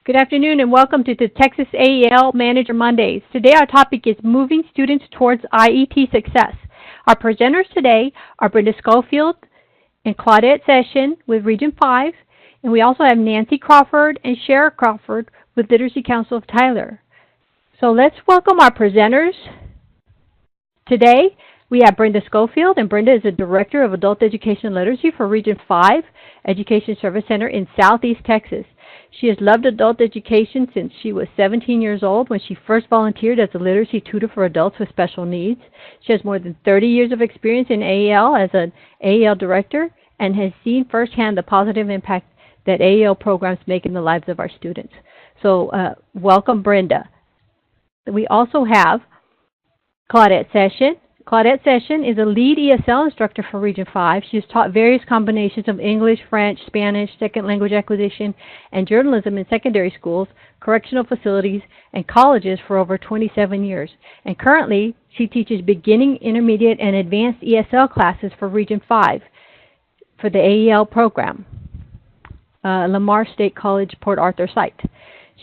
Good afternoon and welcome to the Texas AEL Manager Mondays. Today our topic is moving students towards IET Success. Our presenters today are Brenda Schofield and Claudette Session with Region 5, and we also have Nancy Crawford and Shara Crawford with Literacy Council of Tyler. So let's welcome our presenters. Today we have Brenda Schofield, and Brenda is the Director of Adult Education and Literacy for Region 5 Education Service Center in Southeast Texas. She has loved adult education since she was 17 years old when she first volunteered as a literacy tutor for adults with special needs. She has more than 30 years of experience in AEL as an AEL director and has seen firsthand the positive impact that AEL programs make in the lives of our students. So welcome, Brenda. We also have Claudette Session. Claudette Session is a lead ESL instructor for Region 5. She has taught various combinations of English, French, Spanish, second language acquisition, and journalism in secondary schools, correctional facilities, and colleges for over 27 years. And currently, she teaches beginning, intermediate, and advanced ESL classes for Region 5 for the AEL program, Lamar State College, Port Arthur site.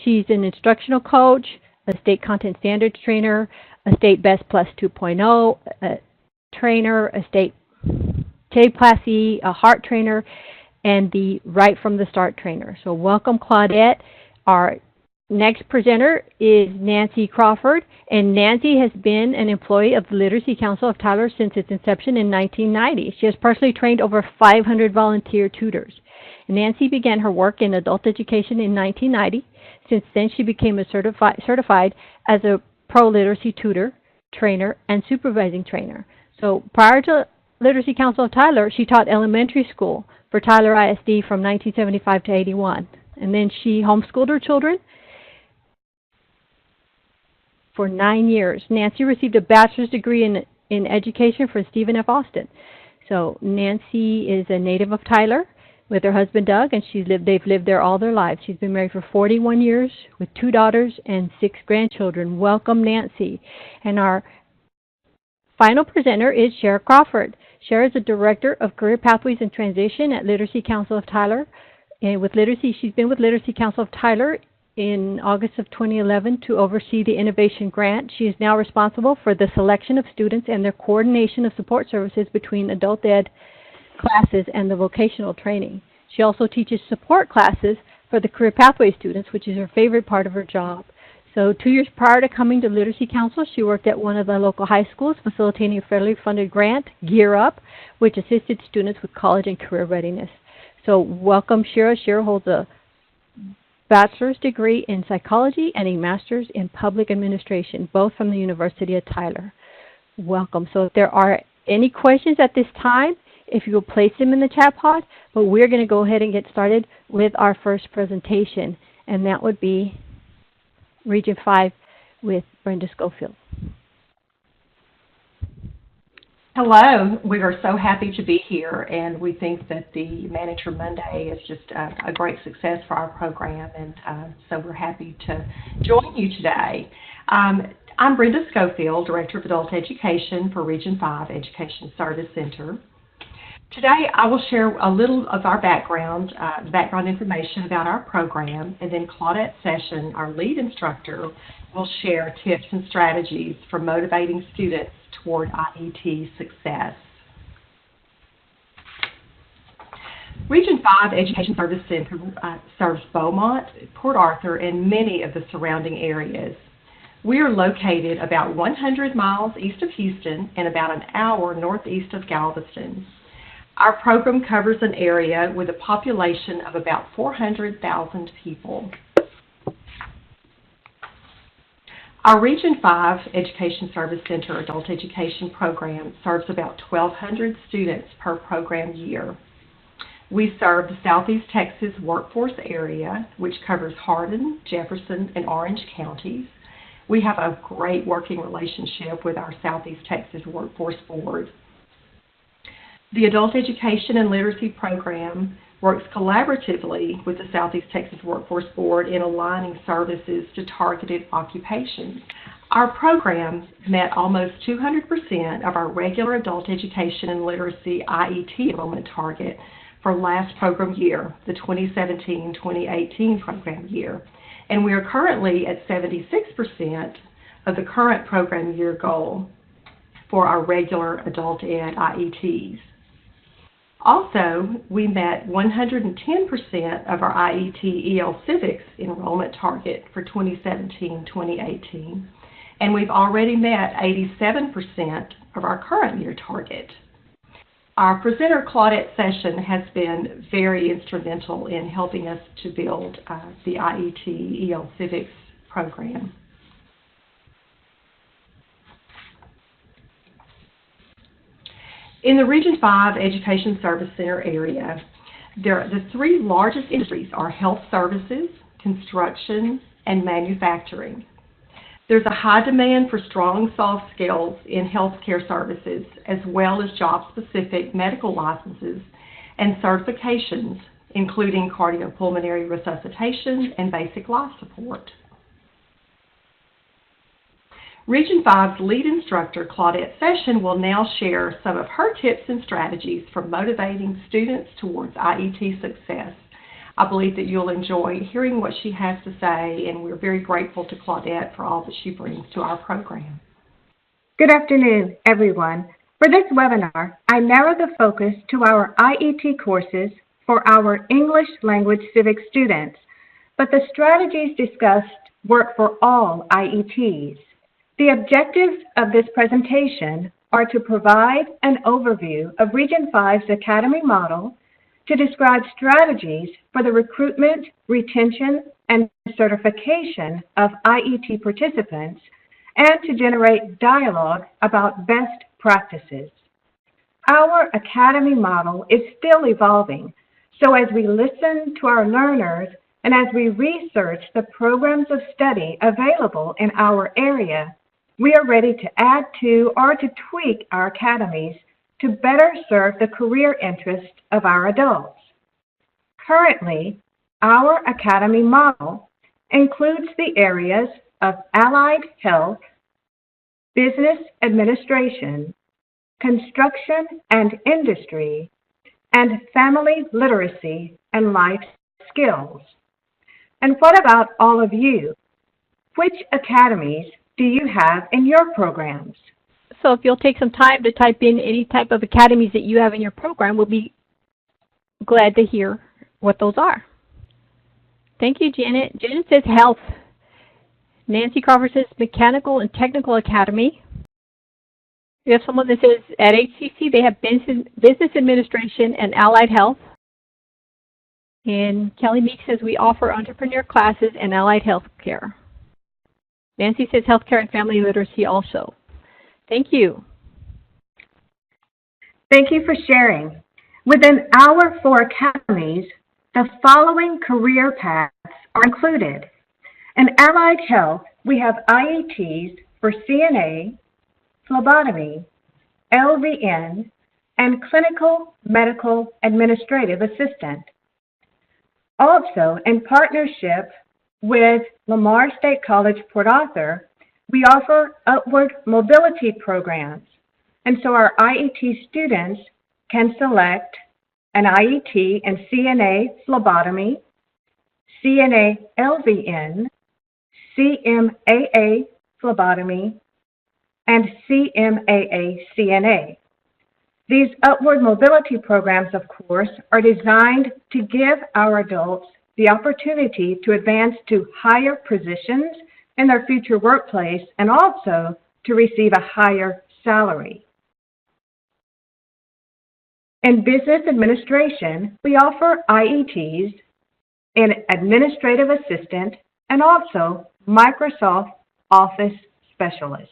She's an instructional coach, a state content standards trainer, a state Best Plus 2.0 trainer, a state Class E, a heart trainer, and the Right from the Start trainer. So welcome, Claudette. Our next presenter is Nancy Crawford, and Nancy has been an employee of the Literacy Council of Tyler since its inception in 1990. She has personally trained over 500 volunteer tutors. Nancy began her work in adult education in 1990. Since then, she became a certified as a pro-literacy tutor, trainer, and supervising trainer. So prior to Literacy Council of Tyler, she taught elementary school for Tyler ISD from 1975 to 81. And then she homeschooled her children for 9 years. Nancy received a bachelor's degree in education from Stephen F. Austin. So Nancy is a native of Tyler with her husband Doug, and they've lived there all their lives. She's been married for 41 years with 2 daughters and 6 grandchildren. Welcome, Nancy. And our final presenter is Shara Crawford. Shara is the Director of Career Pathways and Transition at Literacy Council of Tyler. And she's been with Literacy Council of Tyler in August of 2011 to oversee the Innovation Grant. She is now responsible for the selection of students and their coordination of support services between adult ed classes and the vocational training. She also teaches support classes for the Career Pathway students, which is her favorite part of her job. So 2 years prior to coming to Literacy Council, she worked at one of the local high schools facilitating a federally funded grant, Gear Up, which assisted students with college and career readiness. So welcome, Shara. Shara holds a bachelor's degree in psychology and a master's in public administration, both from the University of Tyler. Welcome. So if there are any questions at this time, if you will place them in the chat pod, but we're going to go ahead and get started with our first presentation, and that would be Region 5 with Brenda Schofield. Hello. We are so happy to be here, and we think that the Manager Monday is just a great success for our program, and so we're happy to join you today. I'm Brenda Schofield, Director of Adult Education for Region 5 Education Service Center. Today, I will share a little of our background information about our program, and then Claudette Session, our lead instructor, will share tips and strategies for motivating students toward IET success. Region 5 Education Service Center serves Beaumont, Port Arthur, and many of the surrounding areas. We are located about 100 miles east of Houston and about an hour northeast of Galveston. Our program covers an area with a population of about 400,000 people. Our Region 5 Education Service Center Adult Education program serves about 1,200 students per program year. We serve the Southeast Texas workforce area, which covers Hardin, Jefferson, and Orange counties. We have a great working relationship with our Southeast Texas Workforce Board. The Adult Education and Literacy Program works collaboratively with the Southeast Texas Workforce Board in aligning services to targeted occupations. Our programs met almost 200% of our regular adult education and literacy IET enrollment target for last program year, the 2017-2018 program year. and we are currently at 76% of the current program year goal for our regular adult ed IETs. Also, we met 110% of our IET EL Civics enrollment target for 2017-2018, and we've already met 87% of our current year target. Our presenter Claudette Session has been very instrumental in helping us to build the IET EL Civics program. In the Region 5 Education Service Center area, the three largest industries are health services, construction, and manufacturing. There's a high demand for strong soft skills in healthcare services, as well as job-specific medical licenses and certifications, including cardiopulmonary resuscitation and basic life support. Region 5's lead instructor, Claudette Session, will now share some of her tips and strategies for motivating students towards IET success. I believe that you'll enjoy hearing what she has to say, and we're very grateful to Claudette for all that she brings to our program. Good afternoon, everyone. For this webinar, I narrow the focus to our IET courses for our English language civics students, but the strategies discussed work for all IETs. The objectives of this presentation are to provide an overview of Region 5's Academy model, to describe strategies for the recruitment, retention, and certification of IET participants, and to generate dialogue about best practices. Our Academy model is still evolving, so as we listen to our learners and as we research the programs of study available in our area, we are ready to add to or to tweak our academies to better serve the career interests of our adults. Currently, our Academy model includes the areas of allied health, business administration, construction and industry, and family literacy and life skills. And what about all of you? Which academies do you have in your programs? So if you'll take some time to type in any type of academies that you have in your program, we'll be glad to hear what those are. Thank you, Janet. Janet says health. Nancy Crawford says mechanical and technical academy. We have someone that says at HCC they have business administration and allied health. And Kelly Meek says we offer entrepreneur classes and allied health care. Nancy says healthcare and family literacy also. Thank you. Thank you for sharing. Within our 4 academies, the following career paths are included. In allied health, we have IETs for CNA, phlebotomy, LVN, and clinical medical administrative assistant. Also, in partnership with Lamar State College, Port Arthur, we offer upward mobility programs, and so our IET students can select an IET in CNA phlebotomy, CNA LVN, CMAA phlebotomy, and CMAA CNA. These upward mobility programs, of course, are designed to give our adults the opportunity to advance to higher positions in their future workplace and also to receive a higher salary. In business administration, we offer IETs in administrative assistant and also Microsoft Office specialist.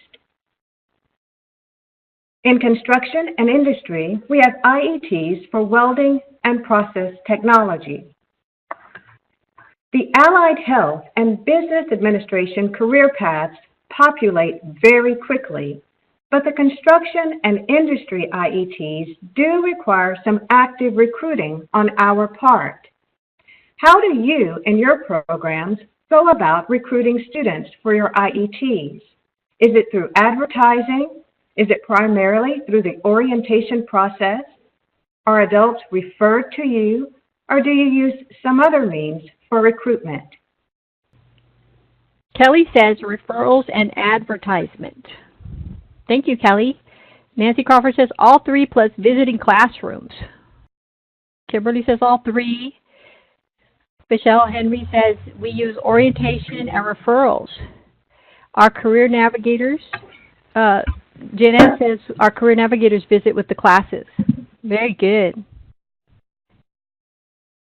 In construction and industry, we have IETs for welding and process technology. The allied health and business administration career paths populate very quickly, but the construction and industry IETs do require some active recruiting on our part. How do you in your programs go about recruiting students for your IETs? Is it through advertising? Is it primarily through the orientation process? Are adults referred to you, or do you use some other means for recruitment? Kelly says referrals and advertisement. Thank you, Kelly. Nancy Crawford says all three plus visiting classrooms. Kimberly says all three. Michelle Henry says we use orientation and referrals. Our career navigators, Jeanette says our career navigators visit with the classes. Very good.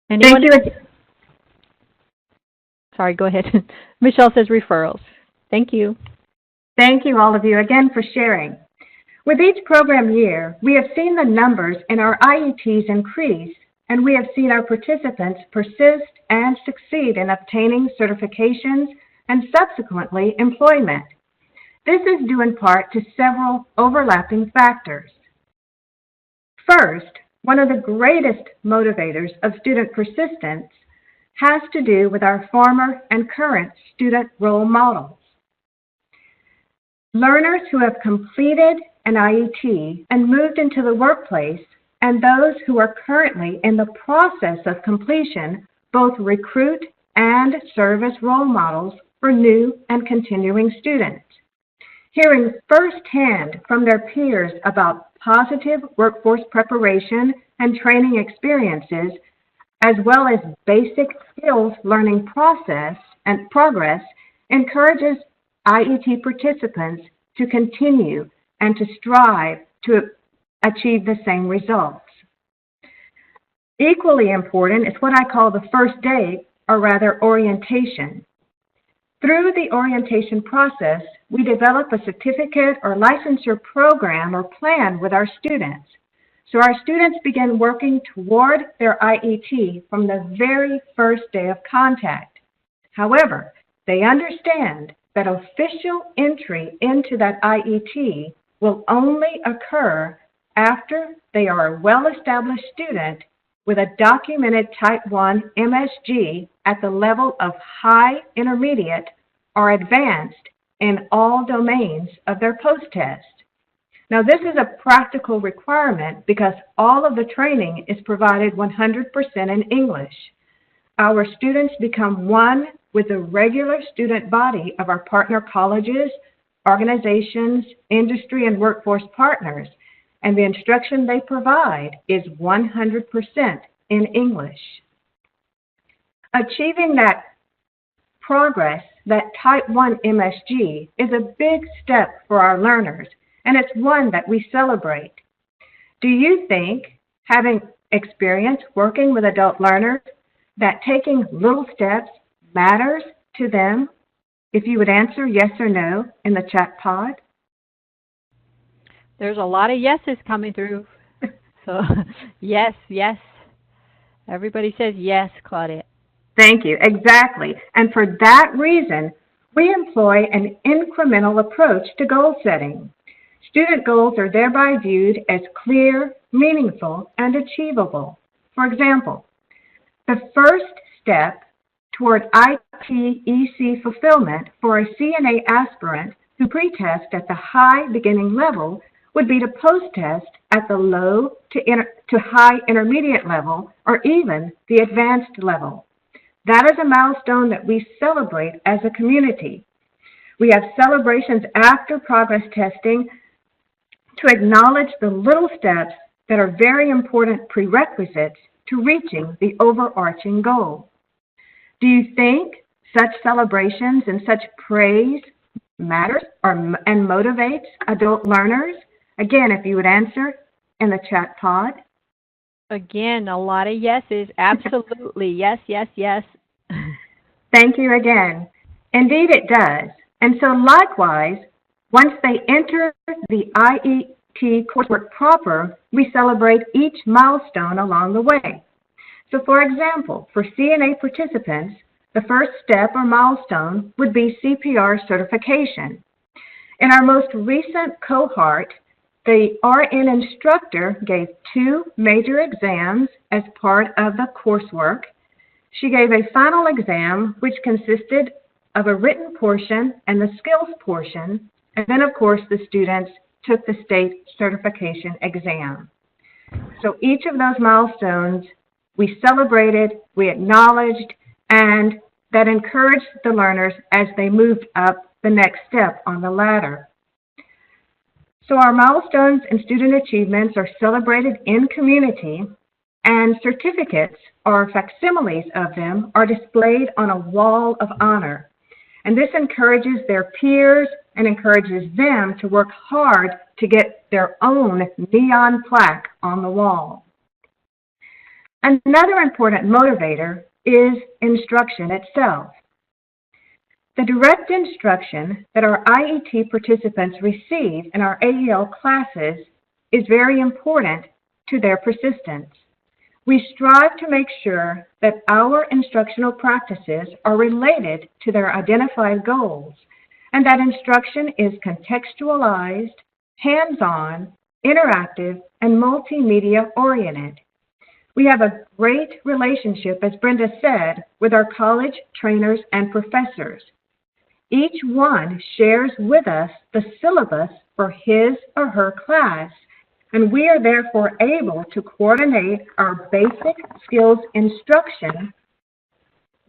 Anyone? Thank you. Sorry, go ahead. Michelle says referrals. Thank you. Thank you, all of you, again for sharing. With each program year, we have seen the numbers in our IETs increase, and we have seen our participants persist and succeed in obtaining certifications and subsequently employment. This is due in part to several overlapping factors. First, one of the greatest motivators of student persistence has to do with our former and current student role models. Learners who have completed an IET and moved into the workplace, and those who are currently in the process of completion, both recruit and serve as role models for new and continuing students. Hearing firsthand from their peers about positive workforce preparation and training experiences, as well as basic skills learning process and progress, encourages IET participants to continue and to strive to achieve the same results. Equally important is what I call the first day, or rather orientation. Through the orientation process, we develop a certificate or licensure program or plan with our students. So our students begin working toward their IET from the very first day of contact. However, they understand that official entry into that IET will only occur after they are a well-established student with a documented Type 1 MSG at the level of high, intermediate, or advanced in all domains of their post-test. Now, this is a practical requirement because all of the training is provided 100% in English. Our students become one with the regular student body of our partner colleges, organizations, industry, and workforce partners, and the instruction they provide is 100% in English. Achieving that progress, that Type 1 MSG, is a big step for our learners, and it's one that we celebrate. Do you think, having experience working with adult learners, that taking little steps matters to them? If you would answer yes or no in the chat pod. There's a lot of yeses coming through. So, yes, yes. Everybody says yes, Claudette. Thank you. Exactly. And for that reason, we employ an incremental approach to goal setting. Student goals are thereby viewed as clear, meaningful, and achievable. For example, the first step toward ITEC fulfillment for a CNA aspirant who pretest at the high beginning level would be to post-test at the low to high intermediate level, or even the advanced level. That is a milestone that we celebrate as a community. We have celebrations after progress testing to acknowledge the little steps that are very important prerequisites to reaching the overarching goal. Do you think such celebrations and such praise matters and motivates adult learners? Again, if you would answer in the chat pod. Again, a lot of yeses. Absolutely. Yes, yes, yes. Thank you again. Indeed, it does. And so likewise, once they enter the IET coursework proper, we celebrate each milestone along the way. So for example, for CNA participants, the first step or milestone would be CPR certification. In our most recent cohort, the RN instructor gave 2 major exams as part of the coursework. She gave a final exam which consisted of a written portion and the skills portion, and then of course the students took the state certification exam. So each of those milestones we celebrated, we acknowledged, and that encouraged the learners as they moved up the next step on the ladder. So our milestones and student achievements are celebrated in community, and certificates or facsimiles of them are displayed on a wall of honor. And this encourages their peers and encourages them to work hard to get their own neon plaque on the wall. Another important motivator is instruction itself. The direct instruction that our IET participants receive in our AEL classes is very important to their persistence. We strive to make sure that our instructional practices are related to their identified goals, and that instruction is contextualized, hands-on, interactive, and multimedia-oriented. We have a great relationship, as Brenda said, with our college trainers and professors. Each one shares with us the syllabus for his or her class, and we are therefore able to coordinate our basic skills instruction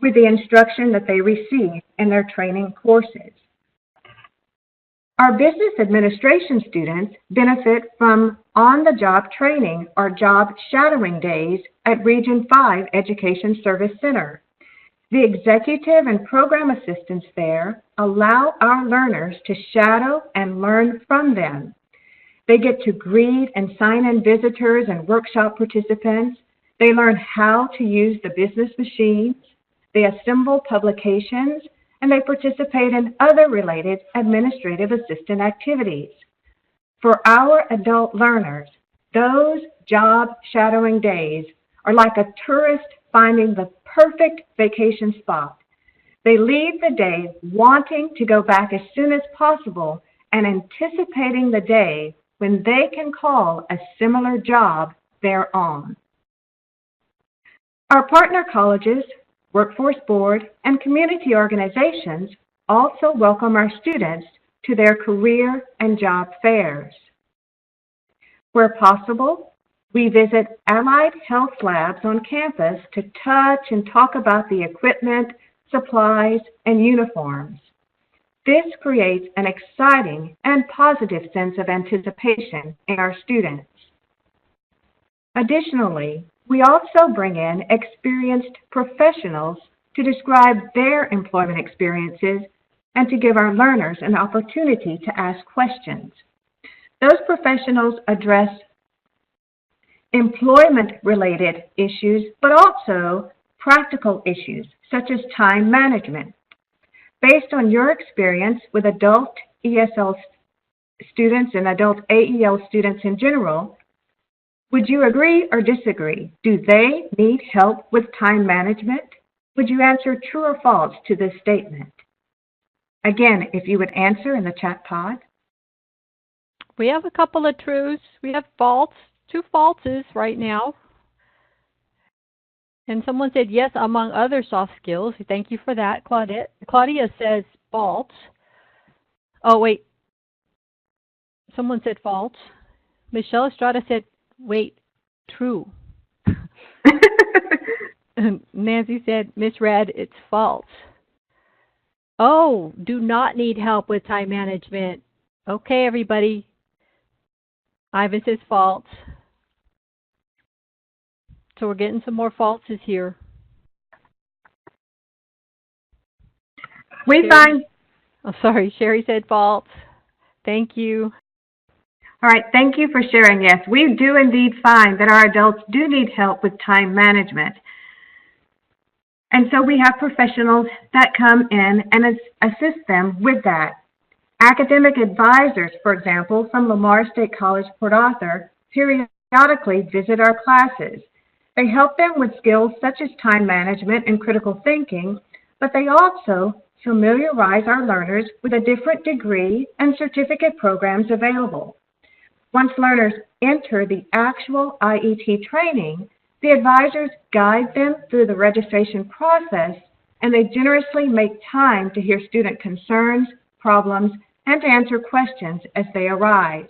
with the instruction that they receive in their training courses. Our business administration students benefit from on-the-job training or job shadowing days at Region 5 Education Service Center. The executive and program assistants there allow our learners to shadow and learn from them. They get to greet and sign in visitors and workshop participants. They learn how to use the business machines. They assemble publications, and they participate in other related administrative assistant activities. For our adult learners, those job shadowing days are like a tourist finding the perfect vacation spot. They leave the day wanting to go back as soon as possible and anticipating the day when they can call a similar job their own. Our partner colleges, workforce board, and community organizations also welcome our students to their career and job fairs. Where possible, we visit allied health labs on campus to touch and talk about the equipment, supplies, and uniforms. This creates an exciting and positive sense of anticipation in our students. Additionally, we also bring in experienced professionals to describe their employment experiences and to give our learners an opportunity to ask questions. Those professionals address employment-related issues, but also practical issues such as time management. Based on your experience with adult ESL students and adult AEL students in general, would you agree or disagree? Do they need help with time management? Would you answer true or false to this statement? Again, if you would answer in the chat pod. We have a couple of truths. We have false, 2 falses right now. And someone said yes, among other soft skills. Thank you for that, Claudette. Claudia says false. Oh, wait. Someone said false. Michelle Estrada said, wait, true. Nancy said, misread, it's false. Oh, do not need help with time management. Okay, everybody. Ivan says false. So we're getting some more falses here. We find... Oh, sorry, Sherry said false. Thank you. All right, thank you for sharing. Yes, we do indeed find that our adults do need help with time management. And so we have professionals that come in and assist them with that. Academic advisors, for example, from Lamar State College, Port Arthur, periodically visit our classes. They help them with skills such as time management and critical thinking, but they also familiarize our learners with the different degree and certificate programs available. Once learners enter the actual IET training, the advisors guide them through the registration process, and they generously make time to hear student concerns, problems, and to answer questions as they arise.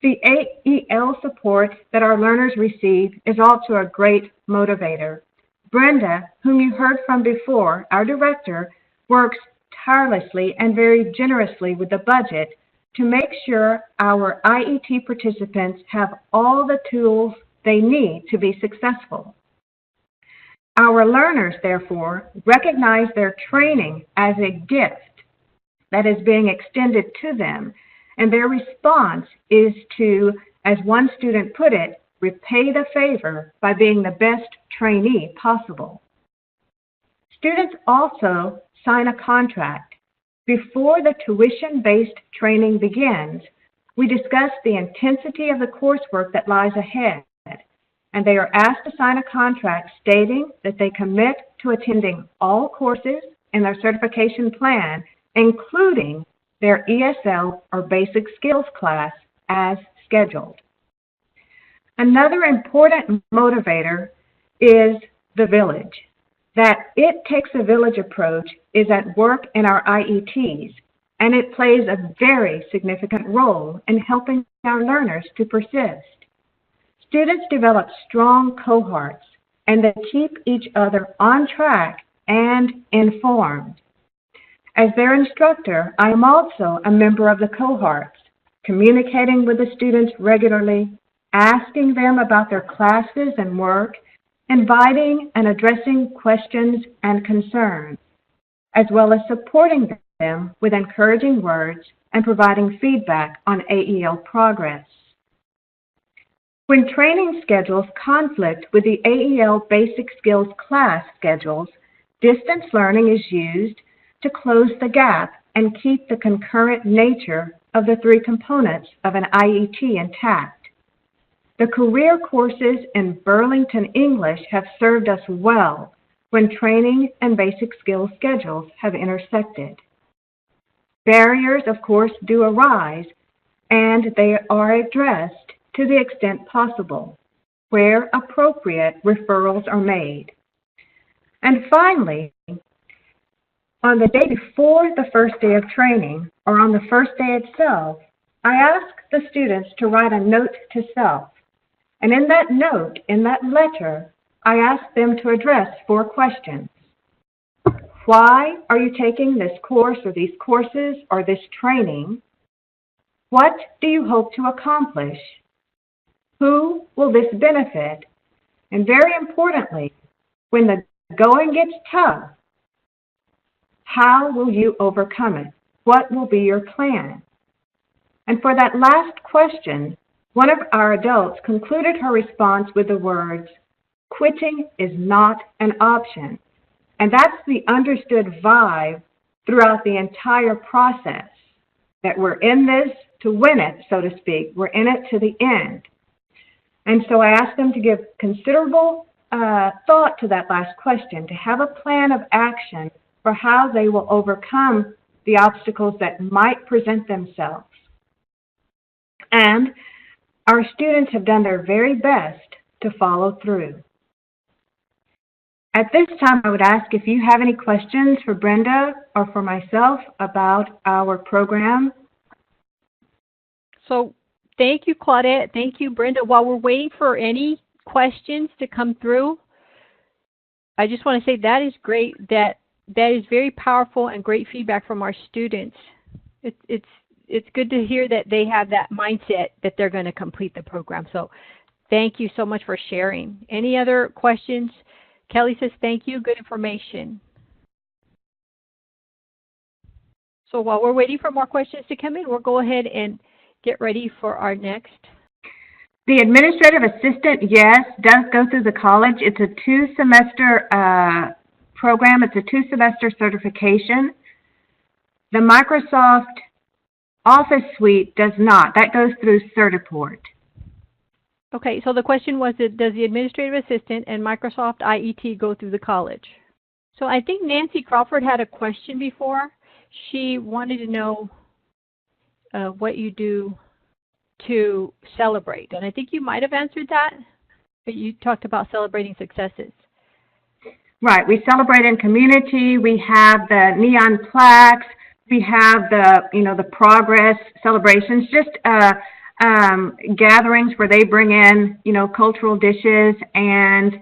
The AEL support that our learners receive is also a great motivator. Brenda, whom you heard from before, our director, works tirelessly and very generously with the budget to make sure our IET participants have all the tools they need to be successful. Our learners, therefore, recognize their training as a gift that is being extended to them, and their response is to, as one student put it, repay the favor by being the best trainee possible. Students also sign a contract. Before the tuition-based training begins, we discuss the intensity of the coursework that lies ahead, and they are asked to sign a contract stating that they commit to attending all courses in their certification plan, including their ESL or basic skills class as scheduled. Another important motivator is the village. That it takes a village approach is at work in our IETs, and it plays a very significant role in helping our learners to persist. Students develop strong cohorts, and they keep each other on track and informed. As their instructor, I am also a member of the cohorts, communicating with the students regularly, asking them about their classes and work, inviting and addressing questions and concerns, as well as supporting them with encouraging words and providing feedback on AEL progress. When training schedules conflict with the AEL Basic Skills class schedules, distance learning is used to close the gap and keep the concurrent nature of the three components of an IET intact. The career courses in Burlington English have served us well when training and basic skills schedules have intersected. Barriers, of course, do arise, and they are addressed to the extent possible. Where appropriate, referrals are made. And finally, on the day before the first day of training, or on the first day itself, I ask the students to write a note to self. And in that note, in that letter, I ask them to address 4 questions. Why are you taking this course or these courses or this training? What do you hope to accomplish? Who will this benefit? And very importantly, when the going gets tough, how will you overcome it? What will be your plan? And for that last question, one of our adults concluded her response with the words, "Quitting is not an option." And that's the understood vibe throughout the entire process, that we're in this to win it, so to speak. We're in it to the end. And so I asked them to give considerable thought to that last question, to have a plan of action for how they will overcome the obstacles that might present themselves. And our students have done their very best to follow through. At this time, I would ask if you have any questions for Brenda or for myself about our program. So thank you, Claudette. Thank you, Brenda. While we're waiting for any questions to come through, I just want to say that is great. That is very powerful and great feedback from our students. It's good to hear that they have that mindset that they're going to complete the program. So thank you so much for sharing. Any other questions? Kelly says, thank you. Good information. So while we're waiting for more questions to come in, we'll go ahead and get ready for our next. The administrative assistant, yes, does go through the college. It's a 2-semester program. It's a 2-semester certification. The Microsoft Office Suite does not. That goes through Certiport. Okay, so the question was, does the administrative assistant and Microsoft IET go through the college? So I think Nancy Crawford had a question before. She wanted to know what you do to celebrate. And I think you might have answered that, but you talked about celebrating successes. Right. We celebrate in community. We have the neon plaques. We have the progress celebrations, just gatherings where they bring in, cultural dishes and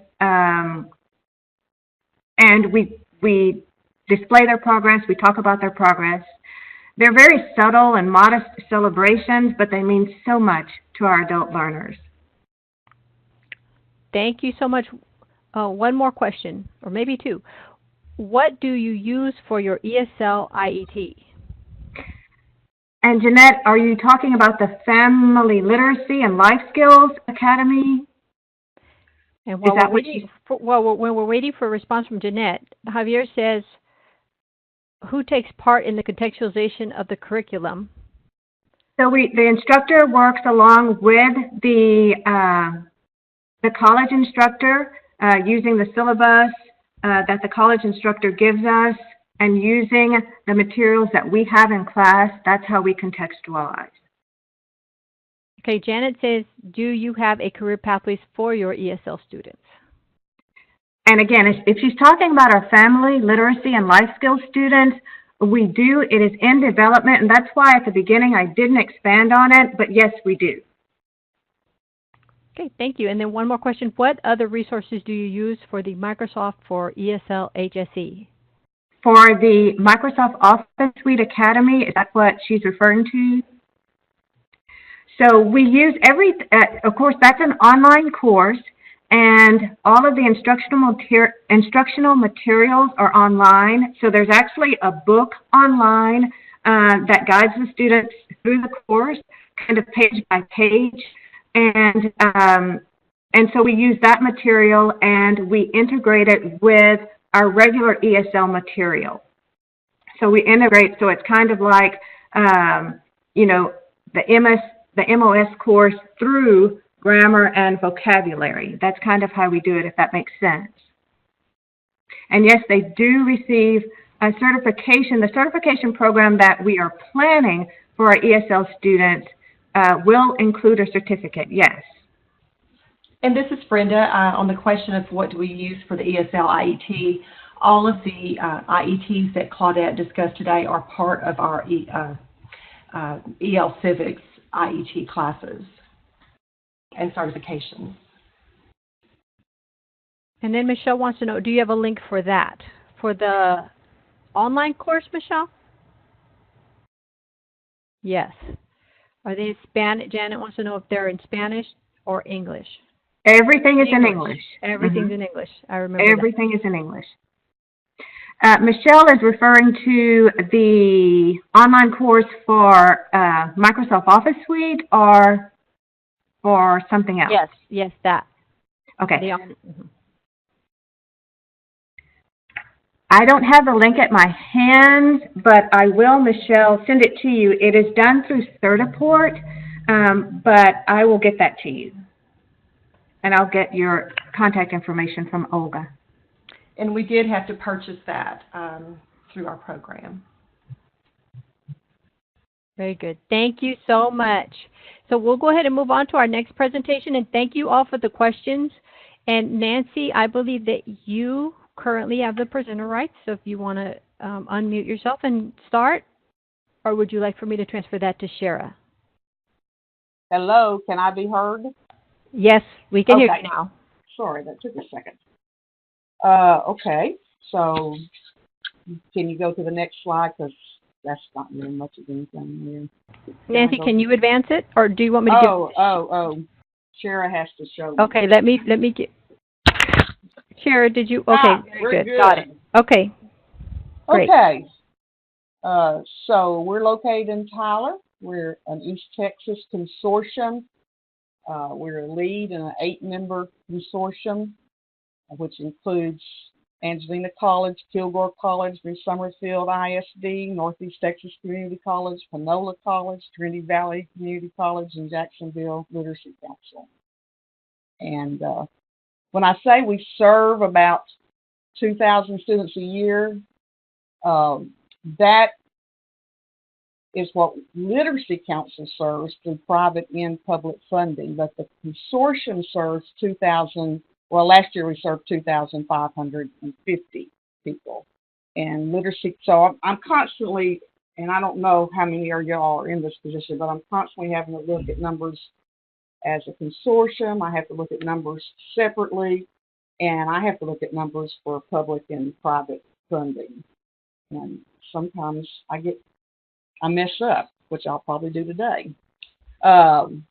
and we display their progress, we talk about their progress. They're very subtle and modest celebrations, but they mean so much to our adult learners. Thank you so much. One more question, or maybe two. What do you use for your ESL IET? And Jeanette, are you talking about the Family Literacy and Life Skills Academy? And Is that what you... when we're waiting for a response from Jeanette, Javier says, who takes part in the contextualization of the curriculum? So the instructor works along with the college instructor using the syllabus that the college instructor gives us and using the materials that we have in class. That's how we contextualize. Okay, Janet says, do you have a career pathways for your ESL students? And again, if she's talking about our family, literacy, and life skills students, we do. It is in development, and that's why at the beginning I didn't expand on it, but yes, we do. Okay, thank you. And then one more question. What other resources do you use for the Microsoft for ESL HSE? For the Microsoft Office Suite Academy, is that what she's referring to? So we use of course, that's an online course, and all of the instructional materials are online. So there's actually a book online that guides the students through the course, kind of page by page. And so we use that material and we integrate it with our regular ESL material. So we integrate, so it's kind of like, the MOS course through grammar and vocabulary. That's kind of how we do it, if that makes sense. And yes, they do receive a certification. The certification program that we are planning for our ESL students will include a certificate, yes. And this is Brenda. On the question of what do we use for the ESL IET, all of the IETs that Claudette discussed today are part of our EL Civics IET classes and certifications. And then Michelle wants to know, do you have a link for that? For the online course, Michelle? Yes. Are they in Spanish? Janet wants to know if they're in Spanish or English. Everything is in English. Everything's in English. I remember Everything is in English. Michelle is referring to the online course for Microsoft Office Suite or for something else? Yes, that. Okay. I don't have the link at my hands, but I will, Michelle, send it to you. It is done through Certiport, but I will get that to you. And I'll get your contact information from Olga. And we did have to purchase that through our program. Very good. Thank you so much. So we'll go ahead and move on to our next presentation, and thank you all for the questions. And Nancy, I believe that you currently have the presenter rights, so if you want to unmute yourself and start, or would you like for me to transfer that to Shara? Hello, can I be heard? Yes, we can hear you now. Sorry, that took a second. Okay, so can you go to the next slide, because that's not really much of anything here. Nancy, can you advance it, or do you want me to Shara has to show me. Okay, let me get... Shara, did you... Okay, very good. Got it. Okay. Great. Okay. So we're located in Tyler. We're an East Texas consortium. We're a lead in an 8-member consortium, which includes Angelina College, Kilgore College, New Summerfield ISD, Northeast Texas Community College, Panola College, Trinity Valley Community College, and Jacksonville Literacy Council. And when I say we serve about 2,000 students a year, that is what Literacy Council serves through private and public funding, but the consortium serves 2,000. Well, last year we served 2,550 people. And literacy, so I'm constantly, and I don't know how many of y'all are in this position, but I'm constantly having to look at numbers as a consortium. I have to look at numbers separately. And I have to look at numbers for public and private funding. And sometimes I mess up, which I'll probably do today. The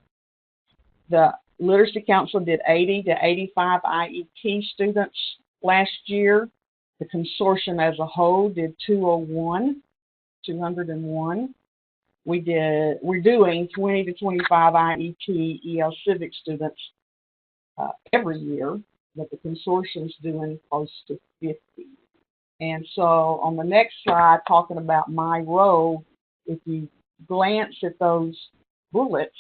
Literacy Council did 80 to 85 IET students last year. The consortium as a whole did 201. We're doing 20 to 25 IET EL Civic students every year, but the consortium's doing close to 50. And so on the next slide, talking about my role, if you glance at those bullets,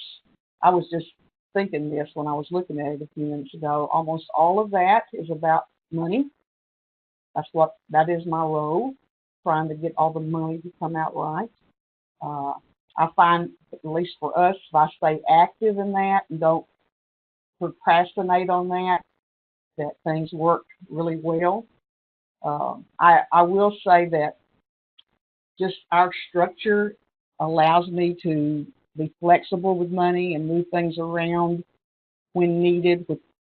I was just thinking this when I was looking at it a few minutes ago. Almost all of that is about money. That is my role, trying to get all the money to come out right. I find, at least for us, if I stay active in that and don't procrastinate on that things work really well. I will say that just our structure allows me to be flexible with money and move things around when needed,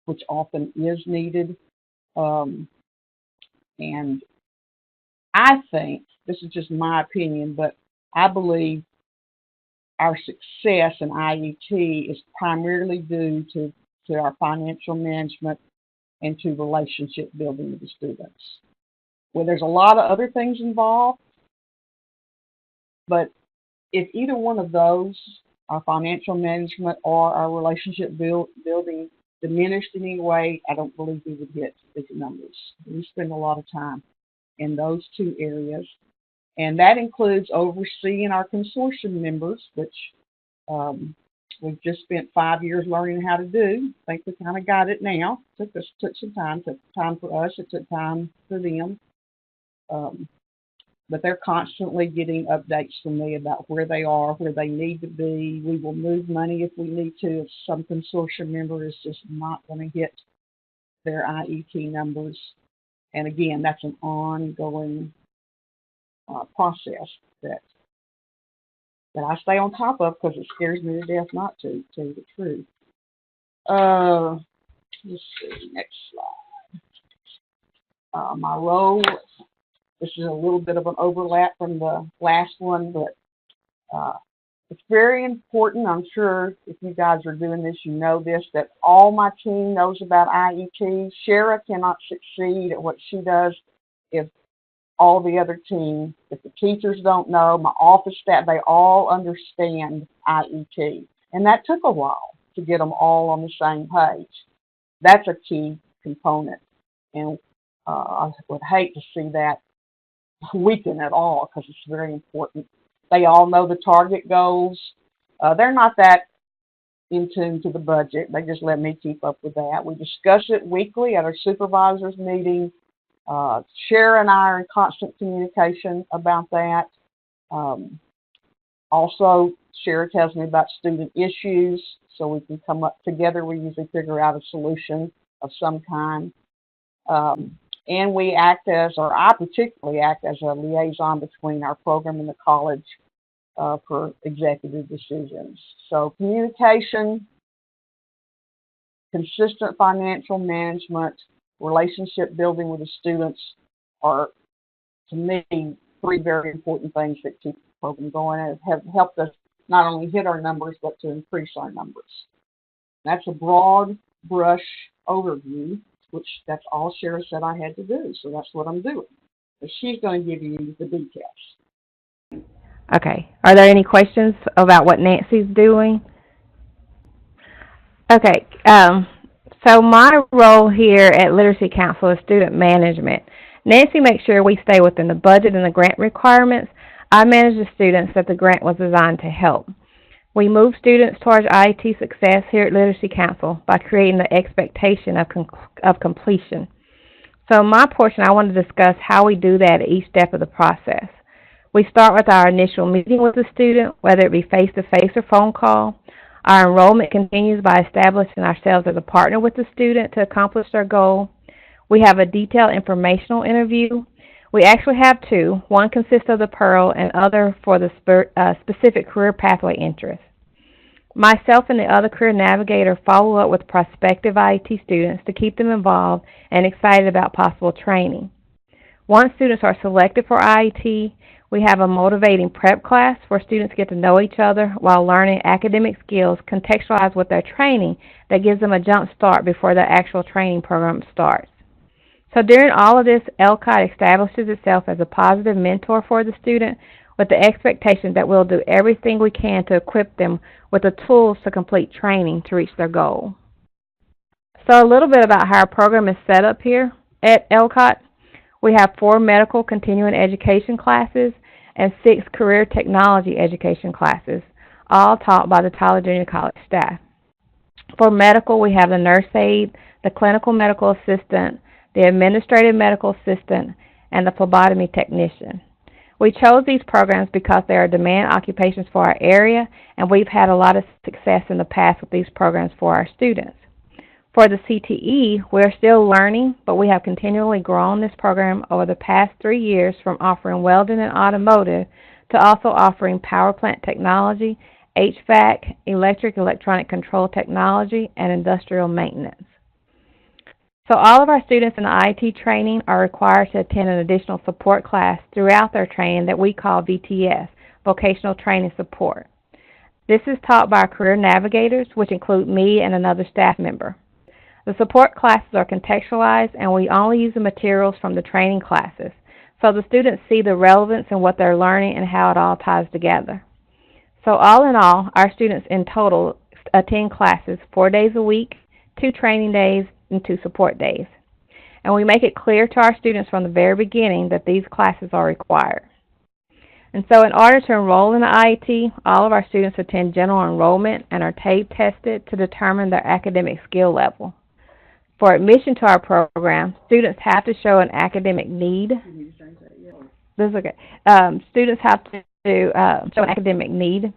which often is needed. And I think, this is just my opinion, but I believe our success in IET is primarily due to our financial management and to relationship building with the students. Well, there's a lot of other things involved, but if either one of those, our financial management or our relationship building, diminished in any way, I don't believe we would hit these numbers. We spend a lot of time in those two areas, and that includes overseeing our consortium members, which we've just spent 5 years learning how to do. I think we kind of got it now. Took some time. Took time for us. It took time for them. But they're constantly getting updates from me about where they are, where they need to be. We will move money if we need to. If some consortium member is just not going to hit their IET numbers. And again, that's an ongoing process that I stay on top of because it scares me to death not to tell you the truth. Let's see, next slide. My role, this is a little bit of an overlap from the last one, but it's very important. I'm sure if you guys are doing this, you know this, that all my team knows about IET. Shara cannot succeed at what she does if all the other team, if the teachers don't know, my office staff, they all understand IET. And that took a while to get them all on the same page. That's a key component. And I would hate to see that weaken at all because it's very important. They all know the target goals. They're not that in tune to the budget. They just let me keep up with that. We discuss it weekly at our supervisors meeting. Shara and I are in constant communication about that. Also, Shara tells me about student issues, so we can come up together. We usually figure out a solution of some kind. And we act as, or I particularly act as a liaison between our program and the college for executive decisions. So communication, consistent financial management, relationship building with the students are, to me, three very important things that keep the program going and have helped us not only hit our numbers, but to increase our numbers. That's a broad brush overview, which that's all Shara said I had to do, so that's what I'm doing. But she's going to give you the details. Okay. Are there any questions about what Nancy's doing? Okay. So my role here at Literacy Council is student management. Nancy makes sure we stay within the budget and the grant requirements. I manage the students that the grant was designed to help. We move students towards IET Success here at Literacy Council by creating the expectation of completion. So in my portion, I want to discuss how we do that at each step of the process. We start with our initial meeting with the student, whether it be face-to-face or phone call. Our enrollment continues by establishing ourselves as a partner with the student to accomplish their goal. We have a detailed informational interview. We actually have two. One consists of the Pearl and other for the specific career pathway interest. Myself and the other career navigator follow up with prospective IET students to keep them involved and excited about possible training. Once students are selected for IET, we have a motivating prep class where students get to know each other while learning academic skills contextualized with their training that gives them a jump start before the actual training program starts. So during all of this, LCOT establishes itself as a positive mentor for the student with the expectation that we'll do everything we can to equip them with the tools to complete training to reach their goal. So a little bit about how our program is set up here at LCOT. We have 4 medical continuing education classes and 6 career technology education classes, all taught by the Tyler Junior College staff. For medical, we have the nurse aide, the clinical medical assistant, the administrative medical assistant, and the phlebotomy technician. We chose these programs because they are demand occupations for our area, and we've had a lot of success in the past with these programs for our students. For the CTE, we're still learning, but we have continually grown this program over the past 3 years from offering welding and automotive to also offering power plant technology, HVAC, electronic control technology, and industrial maintenance. So all of our students in the IET training are required to attend an additional support class throughout their training that we call VTS, Vocational Training Support. This is taught by our career navigators, which include me and another staff member. The support classes are contextualized, and we only use the materials from the training classes, so the students see the relevance in what they're learning and how it all ties together. So all in all, our students in total attend classes 4 days a week, 2 training days, and 2 support days. And we make it clear to our students from the very beginning that these classes are required. And so in order to enroll in the IET, all of our students attend general enrollment and are TABE tested to determine their academic skill level. For admission to our program, students have to show an academic need. This is okay. Students have to show an academic need.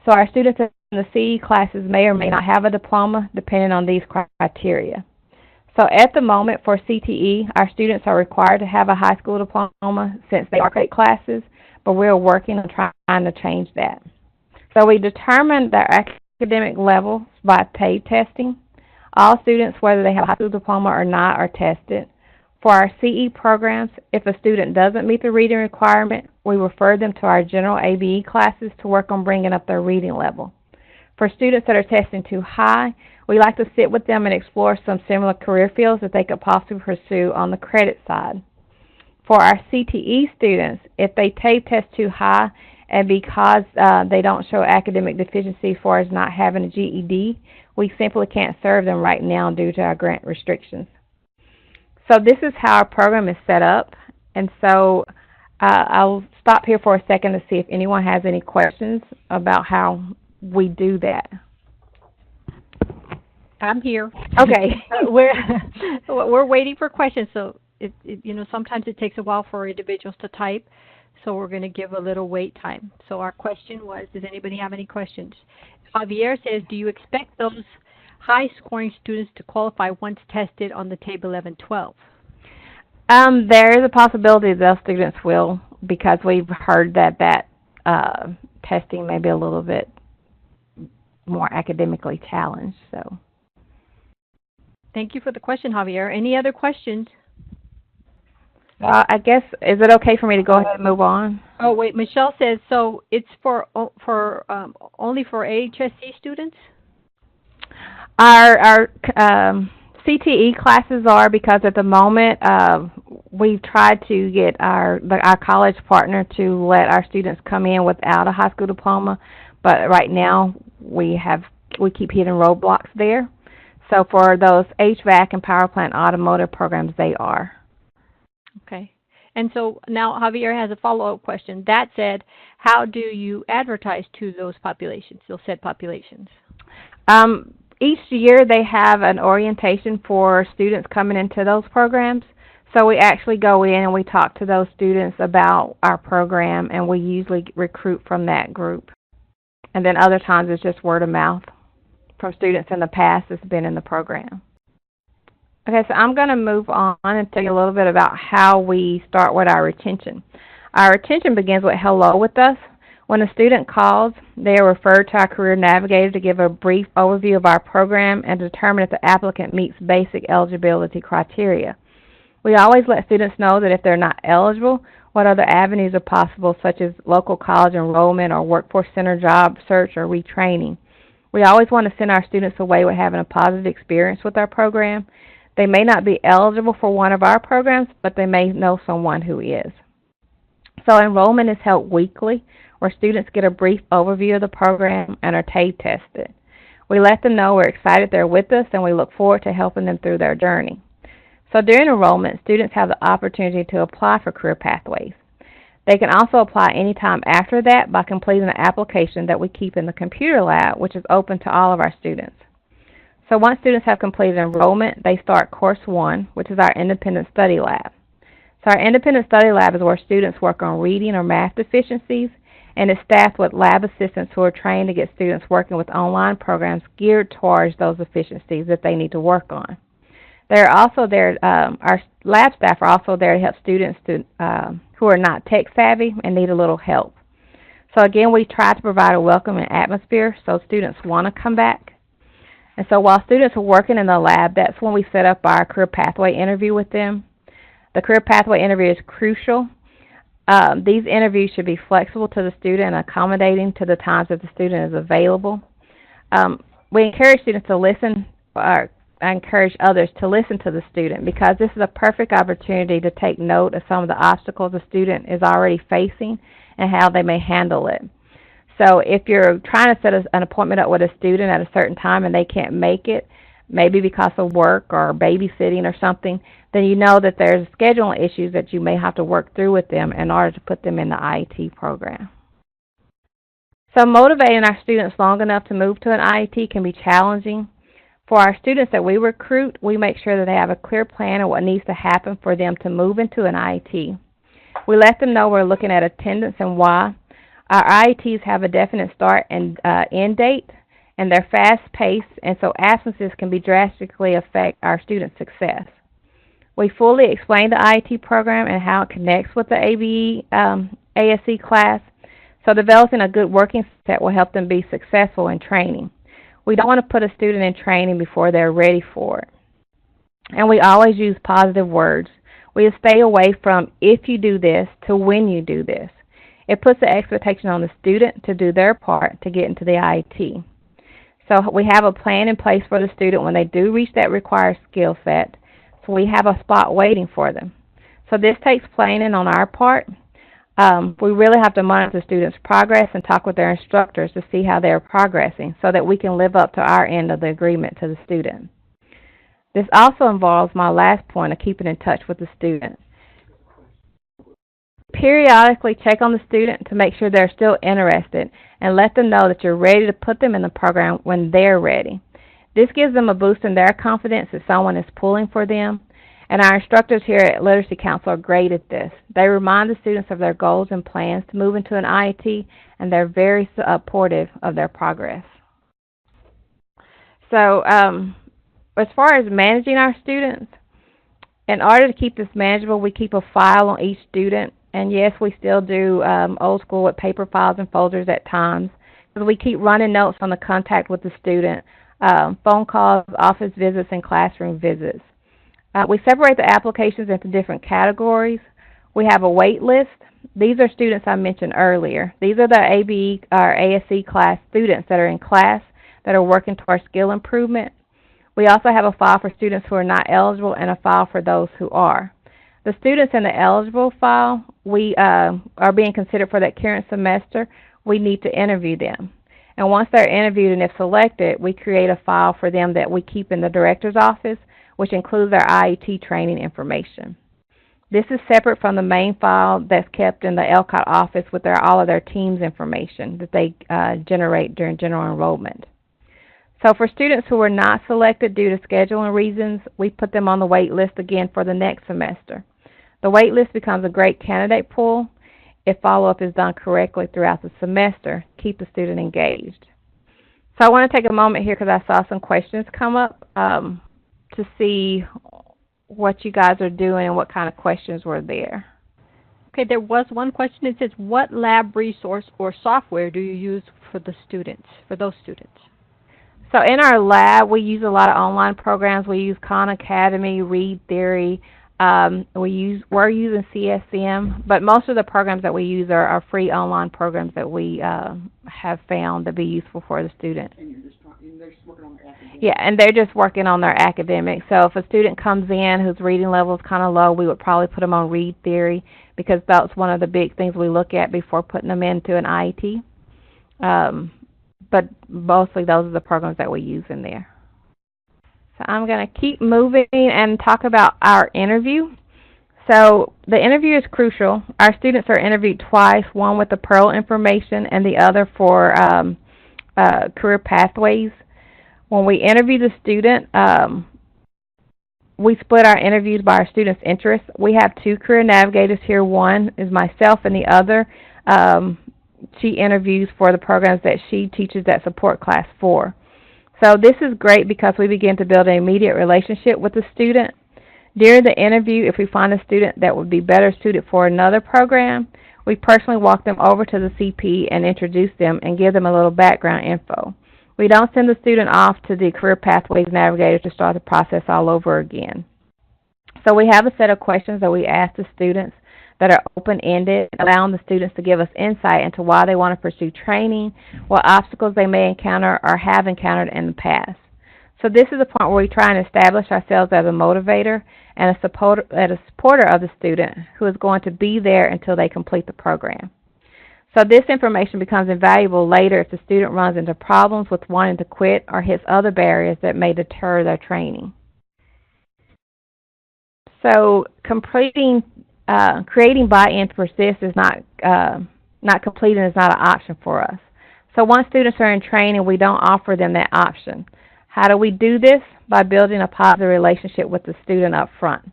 So our students in the CE classes may or may not have a diploma, depending on these criteria. So at the moment for CTE, our students are required to have a high school diploma since they are credit classes, but we're working on trying to change that. So we determine their academic levels by TABE testing. All students, whether they have a high school diploma or not, are tested. For our CE programs, if a student doesn't meet the reading requirement, we refer them to our general ABE classes to work on bringing up their reading level. For students that are testing too high, we like to sit with them and explore some similar career fields that they could possibly pursue on the credit side. For our CTE students, if they TABE test too high and because they don't show academic deficiency as far as not having a GED, we simply can't serve them right now due to our grant restrictions. So this is how our program is set up, and so I'll stop here for a second to see if anyone has any questions about how we do that. I'm here. Okay. We're waiting for questions, so sometimes it takes a while for individuals to type, so we're going to give a little wait time. So our question was, does anybody have any questions? Javier says, do you expect those high-scoring students to qualify once tested on the TABE 11-12? There is a possibility those students will, because we've heard that testing may be a little bit more academically challenged. So, thank you for the question, Javier. Any other questions? I guess, is it okay for me to go ahead and move on? Oh, wait, Michelle says, so it's only for AHSC students? Our CTE classes are, because at the moment we've tried to get our college partner to let our students come in without a high school diploma, but right now we keep hitting roadblocks there. So for those HVAC and power plant automotive programs, they are. Okay. And so now Javier has a follow-up question. That said, how do you advertise to those populations, those said populations? Each year they have an orientation for students coming into those programs. So we actually go in and we talk to those students about our program, and we usually recruit from that group. And then other times it's just word of mouth from students in the past that's been in the program. Okay, so I'm going to move on and tell you a little bit about how we start with our retention. Our retention begins with hello with us. When a student calls, they are referred to our career navigator to give a brief overview of our program and determine if the applicant meets basic eligibility criteria. We always let students know that if they're not eligible, what other avenues are possible, such as local college enrollment or workforce center job search or retraining. We always want to send our students away with having a positive experience with our program. They may not be eligible for one of our programs, but they may know someone who is. So enrollment is held weekly, where students get a brief overview of the program and are TABE tested. We let them know we're excited they're with us and we look forward to helping them through their journey. So during enrollment, students have the opportunity to apply for career pathways. They can also apply anytime after that by completing an application that we keep in the computer lab, which is open to all of our students. So once students have completed enrollment, they start Course 1, which is our independent study lab. So our independent study lab is where students work on reading or math deficiencies, and is staffed with lab assistants who are trained to get students working with online programs geared towards those deficiencies that they need to work on. They're also there, our lab staff are also there to help students who are not tech savvy and need a little help. So again, we try to provide a welcoming atmosphere so students want to come back. And so while students are working in the lab, that's when we set up our career pathway interview with them. The career pathway interview is crucial. These interviews should be flexible to the student and accommodating to the times that the student is available. We encourage students to listen, or I encourage others to listen to the student, because this is a perfect opportunity to take note of some of the obstacles the student is already facing and how they may handle it. So if you're trying to set an appointment up with a student at a certain time and they can't make it, maybe because of work or babysitting or something, then you know that there's scheduling issues that you may have to work through with them in order to put them in the IET program. So motivating our students long enough to move to an IET can be challenging. For our students that we recruit, we make sure that they have a clear plan of what needs to happen for them to move into an IET. We let them know we're looking at attendance and why. Our IETs have a definite start and end date, and they're fast-paced, and so absences can drastically affect our student success. We fully explain the IET program and how it connects with the ASE class, so developing a good working set will help them be successful in training. We don't want to put a student in training before they're ready for it. And we always use positive words. We stay away from "if you do this" to "when you do this." It puts the expectation on the student to do their part to get into the IET. So we have a plan in place for the student when they do reach that required skill set. So we have a spot waiting for them. So this takes planning on our part. We really have to monitor the students' progress and talk with their instructors to see how they're progressing so that we can live up to our end of the agreement to the student. This also involves my last point of keeping in touch with the student. Periodically check on the student to make sure they're still interested and let them know that you're ready to put them in the program when they're ready. This gives them a boost in their confidence that someone is pulling for them. And our instructors here at Literacy Council are great at this. They remind the students of their goals and plans to move into an IET, and they're very supportive of their progress. So as far as managing our students, in order to keep this manageable, we keep a file on each student. And yes, we still do old school with paper files and folders at times. We keep running notes on the contact with the student, phone calls, office visits, and classroom visits. We separate the applications into different categories. We have a wait list. These are students I mentioned earlier. These are the ABE or ASE class students that are in class that are working towards skill improvement. We also have a file for students who are not eligible and a file for those who are. The students in the eligible file, we are being considered for that current semester. We need to interview them. And once they're interviewed and if selected, we create a file for them that we keep in the director's office, which includes our IET training information. This is separate from the main file that's kept in the LCOT office with all of their team's information that they generate during general enrollment. So for students who are not selected due to scheduling reasons, we put them on the wait list again for the next semester. The wait list becomes a great candidate pool if follow-up is done correctly throughout the semester. Keep the student engaged. So I want to take a moment here because I saw some questions come up to see what you guys are doing and what kind of questions were there. Okay, there was one question that says, what lab resource or software do you use for the students, for those students? So in our lab, we use a lot of online programs. We use Khan Academy, Read Theory. We're using CSM, but most of the programs that we use are free online programs that we have found to be useful for the student. And they're just working on their academics. Yeah, and they're just working on their academics. So if a student comes in whose reading level is kind of low, we would probably put them on Read Theory because that's one of the big things we look at before putting them into an IET. But mostly those are the programs that we use in there. So I'm going to keep moving and talk about our interview. So the interview is crucial. Our students are interviewed twice, one with the Pearl information and the other for career pathways. When we interview the student, we split our interviews by our students' interests. We have two career navigators here. One is myself, and the other, she interviews for the programs that she teaches that support class for. So this is great because we begin to build an immediate relationship with the student. During the interview, if we find a student that would be better suited for another program, we personally walk them over to the CP and introduce them and give them a little background info. We don't send the student off to the Career Pathways Navigator to start the process all over again. So we have a set of questions that we ask the students that are open-ended, allowing the students to give us insight into why they want to pursue training, what obstacles they may encounter or have encountered in the past. So this is a point where we try and establish ourselves as a motivator and a supporter of the student who is going to be there until they complete the program. So this information becomes invaluable later if the student runs into problems with wanting to quit or hits other barriers that may deter their training. So creating buy-in to persist is not completing is not an option for us. So once students are in training, we don't offer them that option. How do we do this? By building a positive relationship with the student up front.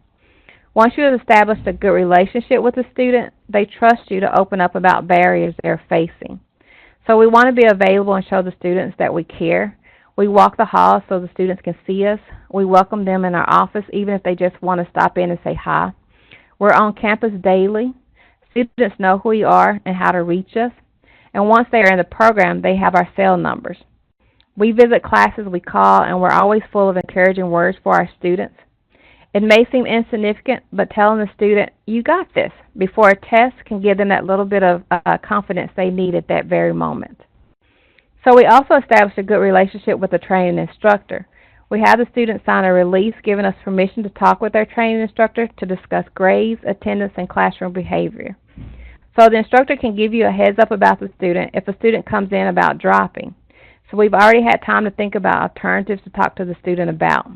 Once you have established a good relationship with the student, they trust you to open up about barriers they're facing. So we want to be available and show the students that we care. We walk the halls so the students can see us. We welcome them in our office even if they just want to stop in and say hi. We're on campus daily. Students know who we are and how to reach us. And once they are in the program, they have our cell numbers. We visit classes, we call, and we're always full of encouraging words for our students. It may seem insignificant, but telling the student, you got this, before a test can give them that little bit of confidence they need at that very moment. So we also establish a good relationship with the training instructor. We have the student sign a release giving us permission to talk with their training instructor to discuss grades, attendance, and classroom behavior. So the instructor can give you a heads up about the student if a student comes in about dropping. So we've already had time to think about alternatives to talk to the student about.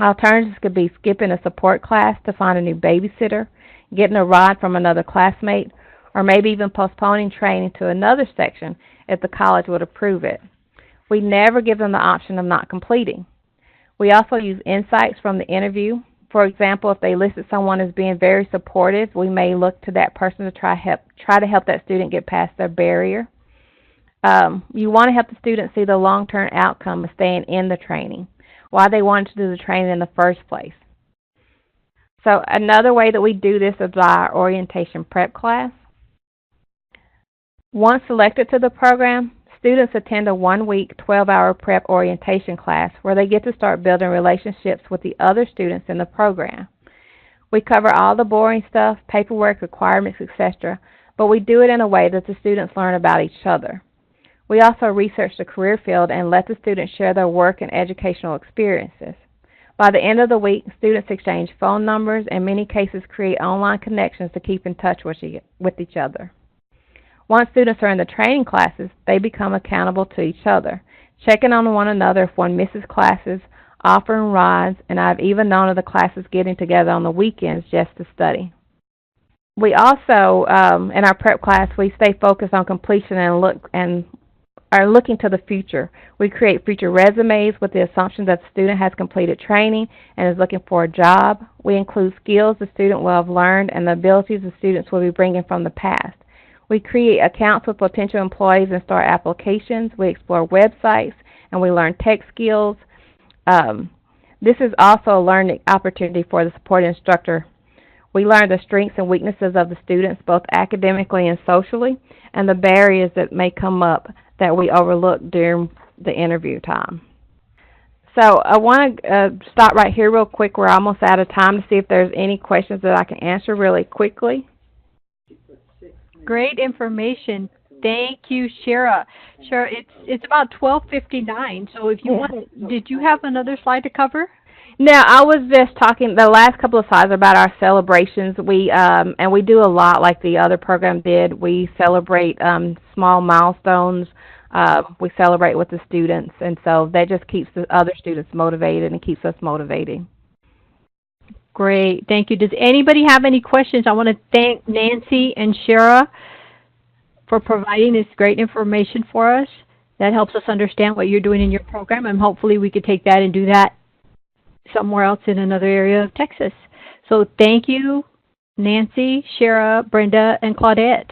Alternatives could be skipping a support class to find a new babysitter, getting a ride from another classmate, or maybe even postponing training to another section if the college would approve it. We never give them the option of not completing. We also use insights from the interview. For example, if they listed someone as being very supportive, we may look to that person to try to help that student get past their barrier. You want to help the student see the long-term outcome of staying in the training, why they wanted to do the training in the first place. So another way that we do this is by our orientation prep class. Once selected to the program, students attend a 1-week, 12-hour prep orientation class where they get to start building relationships with the other students in the program. We cover all the boring stuff, paperwork, requirements, etc., but we do it in a way that the students learn about each other. We also research the career field and let the students share their work and educational experiences. By the end of the week, students exchange phone numbers and in many cases create online connections to keep in touch with each other. Once students are in the training classes, they become accountable to each other, checking on one another if one misses classes, offering rides, and I've even known of the classes getting together on the weekends just to study. We also, in our prep class, we stay focused on completion and are looking to the future. We create future resumes with the assumption that the student has completed training and is looking for a job. We include skills the student will have learned and the abilities the students will be bringing from the past. We create accounts with potential employees and start applications. We explore websites and we learn tech skills. This is also a learning opportunity for the support instructor. We learn the strengths and weaknesses of the students, both academically and socially, and the barriers that may come up that we overlook during the interview time. So I want to stop right here real quick. We're almost out of time, to see if there's any questions that I can answer really quickly. Great information. Thank you, Shara. Shara, it's about 12:59. So if you want, did you have another slide to cover? No, I was just talking, the last couple of slides about our celebrations. And we do a lot like the other program did. We celebrate small milestones. We celebrate with the students, and so that just keeps the other students motivated and keeps us motivating. Great, thank you. Does anybody have any questions? I want to thank Nancy and Shara for providing this great information for us. That helps us understand what you're doing in your program, and hopefully we could take that and do that somewhere else in another area of Texas. So thank you, Nancy, Shara, Brenda, and Claudette.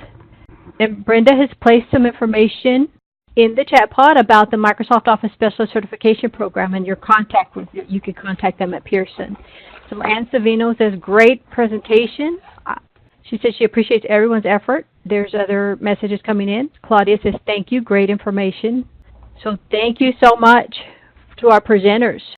And Brenda has placed some information in the chat pod about the Microsoft Office Specialist Certification Program and your contact with you can contact them at Pearson. So Ann Savino says, great presentation. She says she appreciates everyone's effort. There's other messages coming in. Claudia says, thank you, great information. So thank you so much to our presenters.